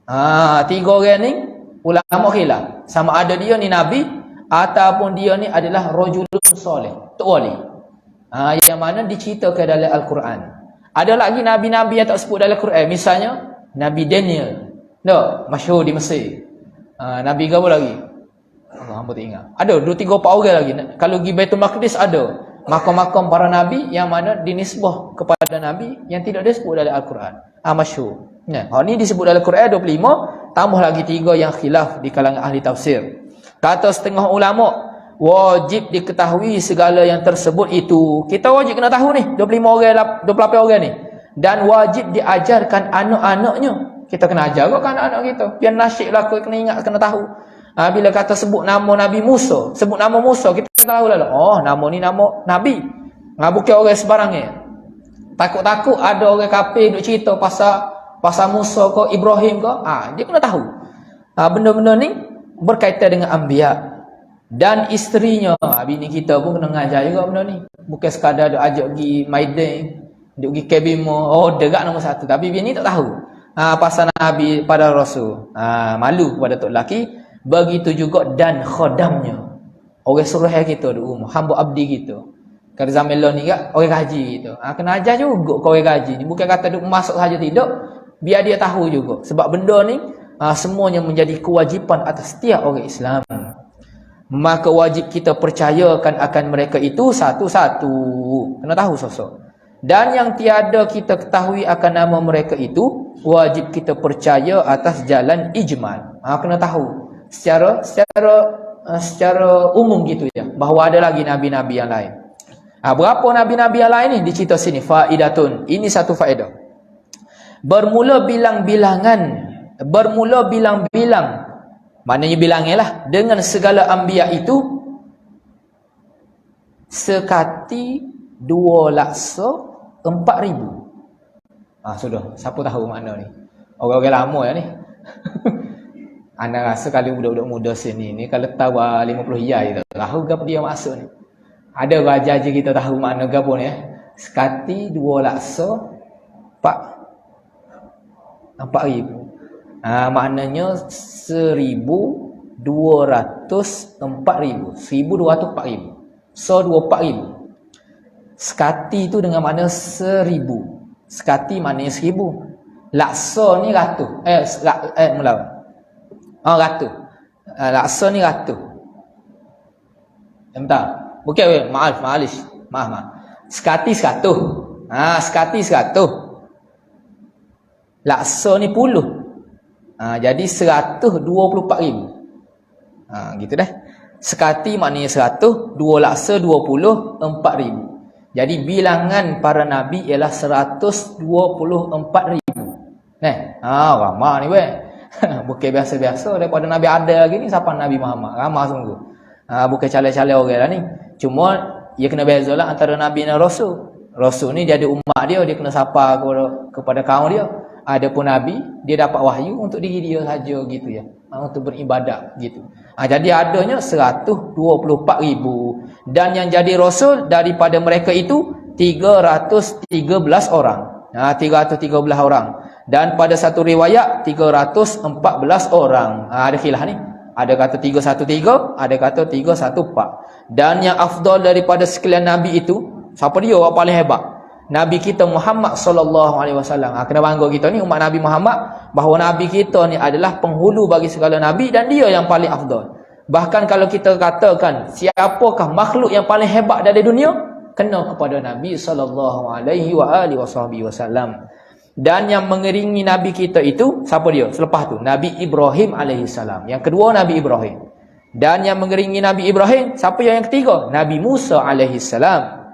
3 orang ni ulama khilaf. Sama ada dia ni nabi ataupun dia ni adalah rajulun soleh, tok wali. Yang mana diceritakan dalam Al-Quran. Ada lagi nabi-nabi yang tak sebut dalam Quran. Misalnya Nabi Daniel. Masyhur di Mesir. Nabi apa lagi? Hamba tak ingat. Ada 2-3-4 orang lagi. Kalau pergi Baitul Maqdis ada makam-makam para nabi yang mana dinisbah kepada nabi yang tidak disebut dalam Al-Quran. Masyhur. Ni disebut dalam Quran 25, tambah lagi 3 yang khilaf di kalangan ahli tafsir. Kata setengah ulama, wajib diketahui segala yang tersebut itu. Kita wajib kena tahu ni 25 orang, 28 orang ni. Dan wajib diajarkan anak-anaknya. Kita kena ajar ke anak-anak kita. Biar nasyid lah, kena ingat, kena tahu. Bila kata sebut nama Nabi Musa, sebut nama Musa, kita tahu lah. Nama ni nama Nabi. Bukan orang sebarangnya. Takut-takut ada orang kafir duk cerita pasal Musa ke Ibrahim ke. Dia kena tahu. Benda-benda ni berkaitan dengan anbiya. Dan isterinya. Bini kita pun kena ngajar juga benda ni. Bukan sekadar duk ajak pergi Maiden, duk pergi Kebimo, dekat nombor satu. Tapi bini tak tahu pasal Nabi pada Rasul. Malu kepada tok lelaki. Begitu juga dan khodamnya. Orang suruh kita di rumah, hamba abdi kita. Kalau zaman lo ni kan orang gaji gitu. Kena ajar juga kau orang gaji ni. Bukan kata duk masuk saja tidak, biar dia tahu juga. Sebab benda ni semuanya menjadi kewajipan atas setiap orang Islam. Maka wajib kita percayakan akan mereka itu satu-satu. Kena tahu sosok. Dan yang tiada kita ketahui akan nama mereka itu, wajib kita percaya atas jalan ijmal. Kena tahu secara umum gitu ya, bahawa ada lagi nabi-nabi yang lain. Berapa nabi-nabi yang lain ni dicerita sini? Faidatun. Ini satu faedah. Bermula bilang-bilang, maknanya bilangnya lah, dengan segala anbiya itu sekati 2,04,000. Sudah, siapa tahu makna ni? Orang-orang lama ya ni. Anda rasa kalau budak-budak muda sini ni, kalau tahu 50 hijai tu, tahu ke apa dia maksud ni? Ada raja je kita tahu makna gapo ni ya. Sekati 2,04,000. Maknanya 1,204,000. 1,204,000. So 24,000. Sekati tu dengan makna 1,000. Sekati maknanya 1,000. Laksa ni ratus. Melawan. Ratus. Laksa ni ratus. Bentar. Bukan, maaf. Sekati 100. Sekati 100. Laksa ni puluh. Jadi 124,000. Gitu dah. Sekati maknanya 100, 2 laksa 20, 4,000. Jadi bilangan para nabi ialah 124,000. Ramah ni weh. Bukan biasa-biasa daripada nabi ada lagi ni siapa Nabi Muhammad. Ramah sungguh. Bukan calai-calai orang lah ni. Cuma ia kena bezalah antara nabi dan rasul. Rasul ni jadi umat dia kena sapa kepada kaum dia. Adapun nabi dia dapat wahyu untuk diri dia saja gitu ya. Untuk beribadat gitu. Jadi adanya 124,000. Dan yang jadi rasul daripada mereka itu 313 orang. 313 orang. Dan pada satu riwayat 314 orang. Ada khilaf ni. Ada kata 313, ada kata 314. Dan yang afdal daripada sekalian nabi itu, siapa dia orang paling hebat? Nabi kita Muhammad sallallahu alaihi wasallam. Kena bangga kita ni umat Nabi Muhammad bahawa nabi kita ni adalah penghulu bagi segala nabi dan dia yang paling afdal. Bahkan kalau kita katakan siapakah makhluk yang paling hebat dari dunia, kena kepada Nabi sallallahu alaihi wasallam. Dan yang mengiringi nabi kita itu siapa dia? Selepas tu Nabi Ibrahim alaihi salam. Yang kedua Nabi Ibrahim. Dan yang mengiringi Nabi Ibrahim siapa yang ketiga? Nabi Musa alaihi salam.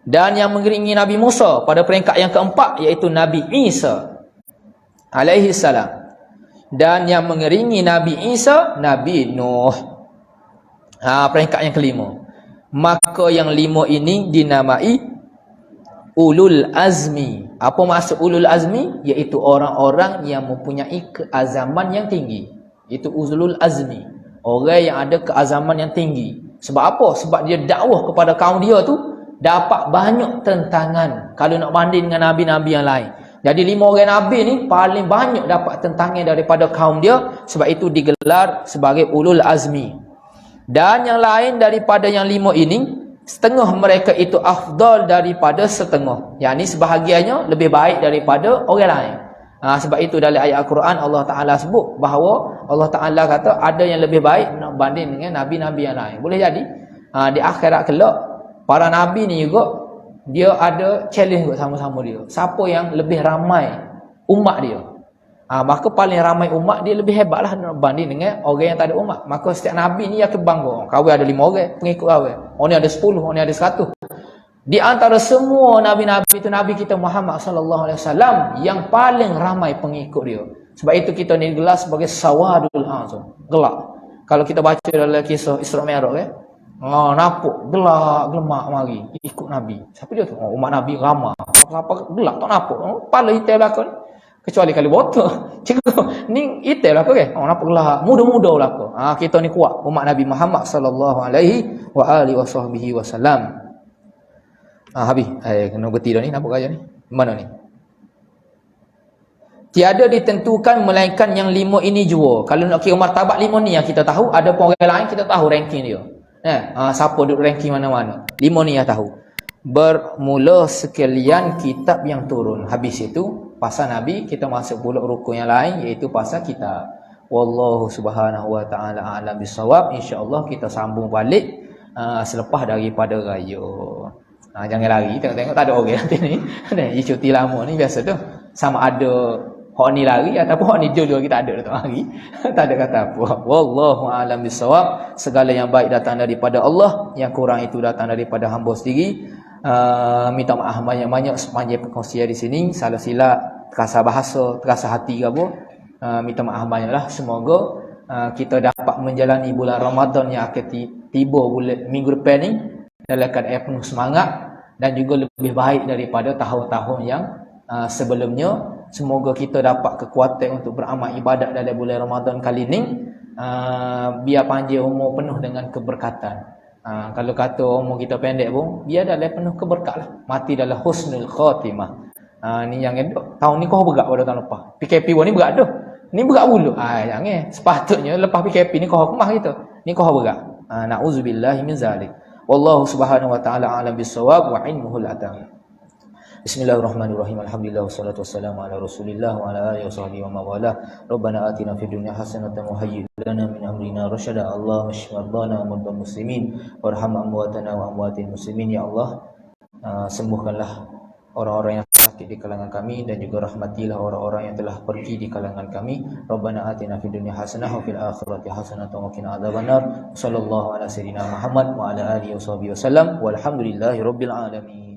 Dan yang mengiringi Nabi Musa pada peringkat yang keempat iaitu Nabi Isa alaihi salam. Dan yang mengiringi Nabi Isa, Nabi Nuh. Peringkat yang kelima. Maka yang lima ini dinamai ulul azmi. Apa maksud ulul azmi? Iaitu orang-orang yang mempunyai keazaman yang tinggi. Itu ulul azmi. Orang yang ada keazaman yang tinggi. Sebab apa? Sebab dia dakwah kepada kaum dia tu dapat banyak tentangan kalau nak banding dengan nabi-nabi yang lain. Jadi 5 orang nabi ni paling banyak dapat tentangan daripada kaum dia. Sebab itu digelar sebagai ulul azmi. Dan yang lain daripada yang 5 ini, setengah mereka itu afdal daripada setengah. Yang ni sebahagiannya lebih baik daripada orang lain. Sebab itu dalam ayat Al-Quran Allah Ta'ala sebut bahawa Allah Ta'ala kata ada yang lebih baik nak banding dengan nabi-nabi yang lain. Boleh jadi di akhirat kelak para nabi ni juga dia ada challenge juga sama-sama dia. Siapa yang lebih ramai umat dia. Maka paling ramai umat dia lebih hebatlah nak banding dengan orang yang tak ada umat. Maka setiap nabi ni akan bangga. Kau ada 5 orang pengikut kau. Orang ni ada 10, orang ni ada 100. Di antara semua nabi-nabi itu nabi kita Muhammad sallallahu alaihi wasallam yang paling ramai pengikut dia. Sebab itu kita ni gelar sebagai sawadul azam. Gelak. Kalau kita baca dalam kisah Isra Mi'raj ya. Nampak gelak gelemak mari ikut nabi. Siapa dia tu? Umat nabi ramai. Apa gelak tak nampak. Kepala hitam belakang. Kecuali kalau botol. Cikgu, ni itil lah ke? Oh, nampak lah. Muda-muda lah ke? Kita ni kuat. Umat Nabi Muhammad sallallahu alaihi wa alihi wasallam. Habis. Kena berhenti dah ni. Nampak aja ni. Mana ni? Tiada ditentukan melainkan yang 5 ini jua. Kalau nak kira martabat 5 ni yang kita tahu, ada pun orang lain kita tahu ranking dia. Siapa duduk ranking mana-mana. 5 ni yang tahu. Bermula sekalian kitab yang turun. Habis itu pasal Nabi, kita masuk pula rukun yang lain, iaitu pasal kitab. Wallahu subhanahu wa ta'ala a'lam bisawab. InsyaAllah kita sambung balik selepas daripada raya. Jangan lari, tengok-tengok tak ada orang nanti ni. Ni cuti lama ni biasa tu. Sama ada hak ni lari ataupun hak ni jujur kita ada datang hari. Tak ada kata apa. Wallahu a'lam bisawab. Segala yang baik datang daripada Allah, yang kurang itu datang daripada hamba sendiri. Minta maaf banyak-banyak sepanjang perkongsian di sini. Salah silap, terasa bahasa, terasa hati ke apa, minta maaf banyaklah. Semoga kita dapat menjalani bulan Ramadan yang akan tiba bulan minggu depan ni dalam keadaan penuh semangat dan juga lebih baik daripada tahun-tahun yang sebelumnya. Semoga kita dapat kekuatan untuk beramal ibadat dalam bulan Ramadan kali ni. Biar panjang umur penuh dengan keberkatan. Kalau kata umur kita pendek pun, biar dalam penuh keberkat lah. Mati dalam husnul khatimah. Ni yang edok. Tahun ni kau berat pada tahun lepas. PKP ni berat dah. Ni berat pula. Jangan. Sepatutnya lepas PKP ni kau kemah kita. Ni kau berat. Na'udzubillahi min zalik. Wallahu subhanahu wa ta'ala a'lam bisawab wa ilmuhul atam. Bismillahirrahmanirrahim. Alhamdulillah wassalatu wassalamu ala Rasulillah wa ala alihi wasahbihi wa mawalah. Rabbana atina fid dunya hasanatan wa hayyi lana min amrina rasyada. Allahumma shfi mardana wa mardal muslimin warham amwatana wa amwatil muslimin. Ya Allah, sembuhkanlah orang-orang yang sakit di kalangan kami dan juga rahmatilah orang-orang yang telah pergi di kalangan kami. Rabbana atina fid dunya hasanah wa fil akhirati hasanah wa qina adzabannar. Sallallahu ala sayyidina Muhammad wa ala alihi wasahbihi wasallam. Walhamdulillahirabbil alamin.